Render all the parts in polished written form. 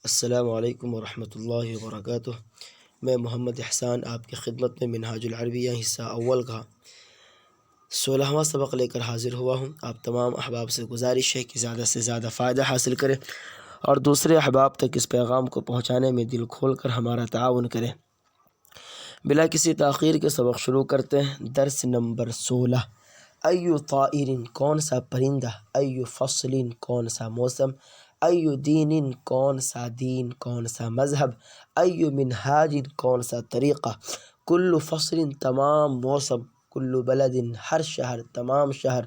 السلام علیکم ورحمۃ اللہ وبرکاتہ۔ میں محمد احسان آپ کی خدمت میں منہاج العربیہ حصہ اول کا 16واں سبق لے کر حاضر ہوا ہوں۔ آپ تمام احباب سے گزارش ہے کہ زیادہ سے زیادہ فائدہ حاصل کریں اور دوسرے احباب تک اس پیغام کو پہنچانے میں دل کھول کر ہمارا تعاون کریں۔ بلا کسی تاخیر کے سبق شروع کرتے ہیں۔ درس نمبر 16۔ ایو طائر کون سا پرندہ، ایو فصل کون سا موسم، ایو دین کون سا دین کون سا مذہب، ایو منہاج کون سا طریقہ، کل فصل تمام موسم، کل بلد ہر شہر تمام شہر،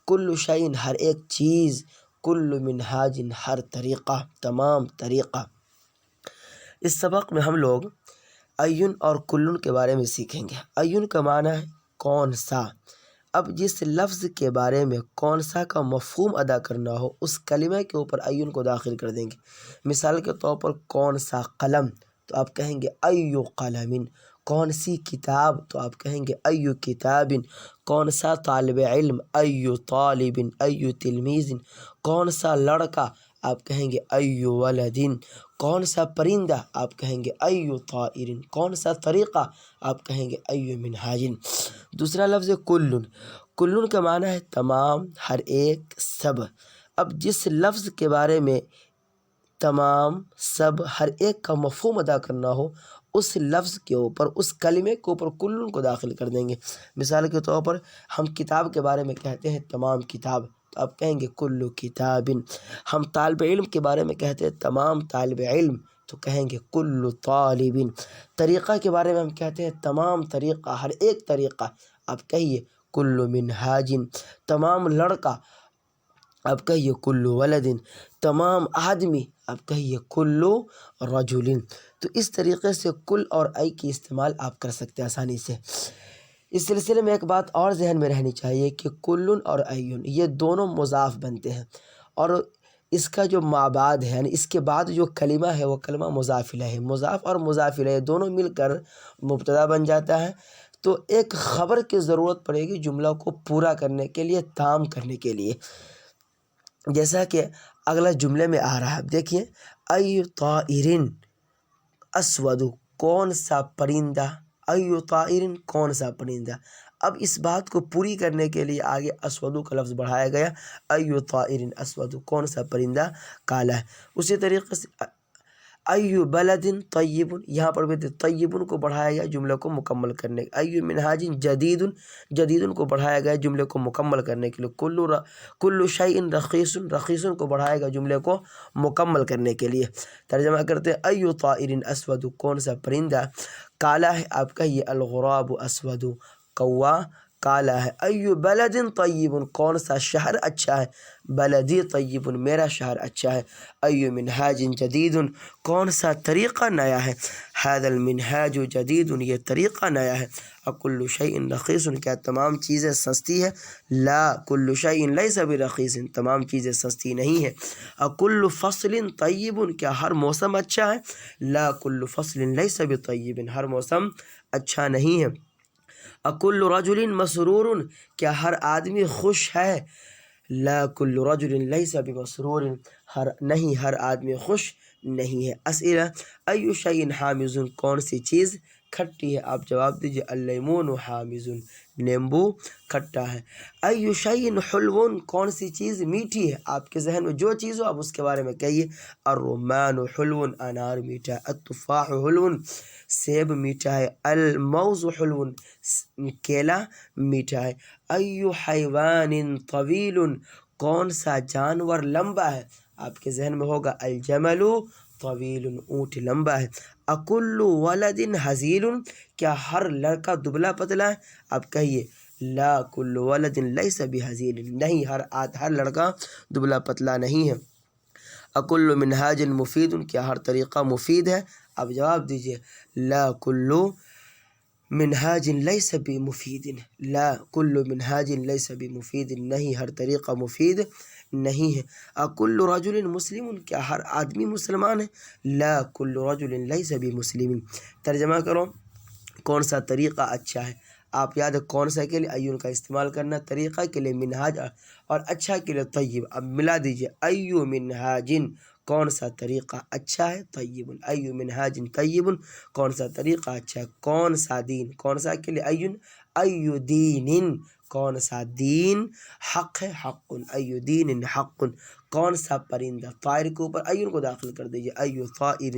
کل شیء ہر ایک چیز، کل منہاج ہر طریقہ تمام طریقہ۔ اس سبق میں ہم لوگ ایون اور کلن کے بارے میں سیکھیں گے۔ ایون کا معنی ہے کون سا۔ اب جس لفظ کے بارے میں کون سا کا مفہوم ادا کرنا ہو اس کلمہ کے اوپر ایون کو داخل کر دیں گے۔ مثال کے طور پر کون سا قلم تو آپ کہیں گے ایو قلم، کون سی کتاب تو آپ کہیں گے ایو کتاب، کون سا طالب علم ایو طالب، ایو تلمیذ، کون سا لڑکا آپ کہیں گے ایو ولد، کون سا پرندہ آپ کہیں گے ایو طائر، کون سا طریقہ آپ کہیں گے ایو منہاج۔ دوسرا لفظ ہے کلن۔ کلن کا معنی ہے تمام، ہر ایک، سب۔ اب جس لفظ کے بارے میں تمام، سب، ہر ایک کا مفہوم ادا کرنا ہو اس لفظ کے اوپر، اس کلمے کے اوپر کلن کو داخل کر دیں گے۔ مثال کے طور پر ہم کتاب کے بارے میں کہتے ہیں تمام کتاب تو آپ کہیں گے کل کتاب۔ ہم طالب علم کے بارے میں کہتے ہیں تمام طالب علم تو کہیں گے کل طالب۔ طریقہ کے بارے میں ہم کہتے ہیں تمام طریقہ، ہر ایک طریقہ آپ کہیے کل منہاج۔ تمام لڑکا آپ کہیے کل ولد۔ تمام آدمی آپ کہیے کل رجل۔ تو اس طریقے سے کل اور ای کی استعمال آپ کر سکتے ہیں آسانی سے۔ اس سلسلے میں ایک بات اور ذہن میں رہنی چاہیے کہ کلن اور ایون یہ دونوں مضاف بنتے ہیں، اور اس کا جو مابعد ہے یعنی اس کے بعد جو کلمہ ہے وہ کلمہ مضاف الیہ ہے۔ مضاف اور مضاف الیہ دونوں مل کر مبتدا بن جاتا ہے، تو ایک خبر کی ضرورت پڑے گی جملہ کو پورا کرنے کے لیے، تام کرنے کے لیے، جیسا کہ اگلا جملے میں آ رہا ہے۔ دیکھیے ایو طائر اسود، کون سا پرندہ، ایو طائر کون سا پرندہ۔ اب اس بات کو پوری کرنے کے لیے آگے اسود کا لفظ بڑھایا گیا، ایو طائر اسود، کون سا پرندہ کالا ہے۔ اسی طریقے سے ایو بلد طیب، یہاں پر بھی طیب کو بڑھایا گیا جملے کو مکمل کرنے کے۔ ایو منہاج جدید، جدید کو بڑھایا گیا جملے کو مکمل کرنے کے لیے۔ کل شیء رخیص، رخیص کو بڑھایا گیا جملے کو مکمل کرنے کے لیے۔ ترجمہ کرتے ہیں ایو طائر اسود، کون سا پرندہ کالا ہے، آپ کہیے الغراب اسود، کوا کالا ہے۔ ایو بلد طیب، کون سا شہر اچھا ہے، بلدی طیب، میرا شہر اچھا ہے۔ ایو منہاج جدید، کون سا طریقہ نیا ہے، ھذا المنہاج جدید، یہ طریقہ نیا ہے۔ اکل شیء رخیص، کیا تمام چیزیں سستی ہے، لا کل شیء لیس برخیص، تمام چیزیں سستی نہیں ہے۔ اکل فصل طیب، کیا ہر موسم اچھا ہے، لا کل فصل لیس بطیب، ہر موسم اچھا نہیں ہے۔ اکل رجل مسرور، کیا ہر آدمی خوش ہے، لا کل رجل لیس بمسرور، نہیں ہر آدمی خوش نہیں ہے۔ اسئلہ ایو شیء حامض، کون سی چیز کھٹی ہے، آپ جواب دیجیے اللیمون حامض، نیمبو کھٹا ہے۔ ایو شیء حلو، کون سی چیز میٹھی ہے، آپ کے ذہن میں جو چیز ہو آپ اس کے بارے میں کہیے۔ الرمان حلو، انار میٹھا ہے۔ التفاح حلو، سیب میٹھا ہے۔ الموز حلو، کیلا میٹھا ہے۔ ایو حیوان طویل، کون سا جانور لمبا ہے، آپ کے ذہن میں ہوگا الجمل طویل، اونٹ لمبا ہے۔ اکل ولد ہزیل، کیا ہر لڑکا دبلا پتلا ہے، آپ کہیے لا کل ولد لیس بہزیل، نہیں ہر لڑکا دبلا پتلا نہیں ہے۔ اکل منہاج مفید، کیا ہر طریقہ مفید ہے، آپ جواب دیجیے لا کل منہاج لیس بمفید، لا کل منہاج لیس بمفید، نہیں ہر طریقہ مفید نہیں ہے۔ اکل رجل مسلم، کیا ہر آدمی مسلمان ہے، لا کل رجل لیس بمسلم۔ ترجمہ کرو، کون سا طریقہ اچھا ہے، آپ یاد ہے کون سا کے لیے ایون کا استعمال کرنا، طریقہ کے لیے منہاج اور اچھا کے لیے طیب۔ اب ملا دیجیے ایو منہاج، کون سا طریقہ اچھا ہے؟ طیب ای منہاج طیب کون سا طریقہ اچھا ہے؟ کون سا دین، کون سا کے لیے ای دین کون سا دین حق ہے؟ حق ای دین حق کون سا پرندہ، طائر کے اوپر ایون کو داخل کر دیجیے، ای طائر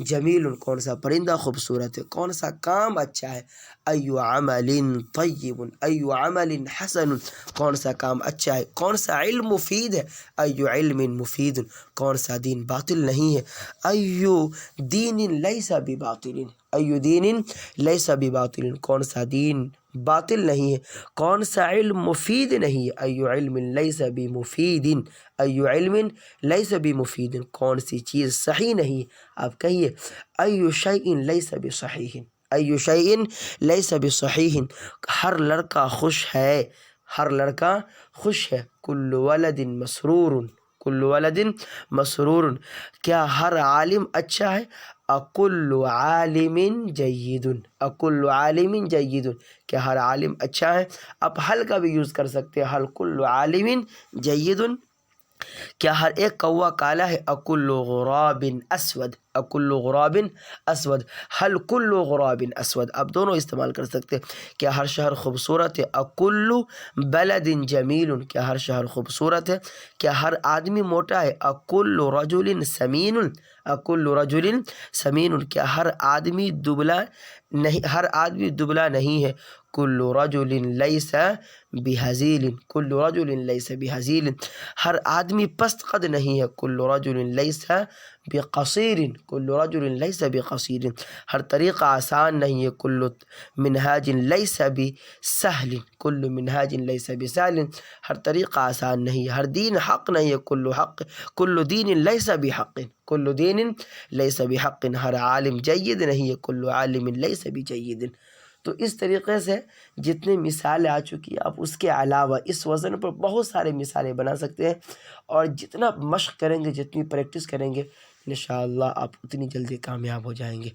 جمیل کون سا پرندہ خوبصورت ہے؟ کون سا کام اچھا ہے؟ ای عمل طیب ای عمل حسن کون سا کام اچھا ہے؟ کون سا علم مفید ہے؟ ای علم مفید کون سا دین باطل نہیں ہے؟ ای دین لیس بباطل ای دین لیس بباطل کون سا دین باطل نہیں ہے؟ کون سا علم مفید نہیں ہے؟ ای علم لیس بمفید ای علم لیس بمفید کون سی چیز صحیح نہیں ہے؟ آپ کہیے ای شیء لیس بصحیح ای شیء لیس بصحیح ہر لڑکا خوش ہے، ہر لڑکا خوش ہے، کل ولد مسرور کل ولد مسرور کیا ہر عالم اچھا ہے؟ اکل عالم جید اکل عالم جید کیا ہر عالم اچھا ہے؟ آپ حل کا بھی یوز کر سکتے ہیں، حل کل عالم جید کیا ہر ایک کوا کالا ہے؟ اکل غراب اسود اکل غراب اسود حل کل غراب اسود آپ دونوں استعمال کر سکتے ہیں۔ کیا ہر شہر خوبصورت ہے؟ اکل بلد جمیل کیا ہر شہر خوبصورت ہے؟ کیا ہر آدمی موٹا ہے؟ اکل رجل سمین اکل رجل سمین کیا ہر آدمی دبلا نہیں، ہر آدمی دبلا نہیں ہے؟ کل رجل لیس بہزیل کل رجل لیس بہزیل ہر آدمی پست قد نہیں ہے؟ کل رجل لیس بقصیر کل رجل لیس بقصیر ہر طریقہ آسان نہیں ہے؟ کل منہاج لیس بسہل کل منہاج لیس بسہل ہر طریقہ آسان نہیں ہے، ہر دین حق نہیں ہے؟ کل دین لیس بحق کل دین لیس بحق ہر عالم جید نہیں ہے؟ کل عالم لیس بجید۔ تو اس طریقے سے جتنی مثالیں آ چکی ہیں آپ اس کے علاوہ اس وزن پر بہت سارے مثالیں بنا سکتے ہیں، اور جتنا مشق کریں گے، جتنی پریکٹس کریں گے، انشاءاللہ آپ اتنی جلدی کامیاب ہو جائیں گے۔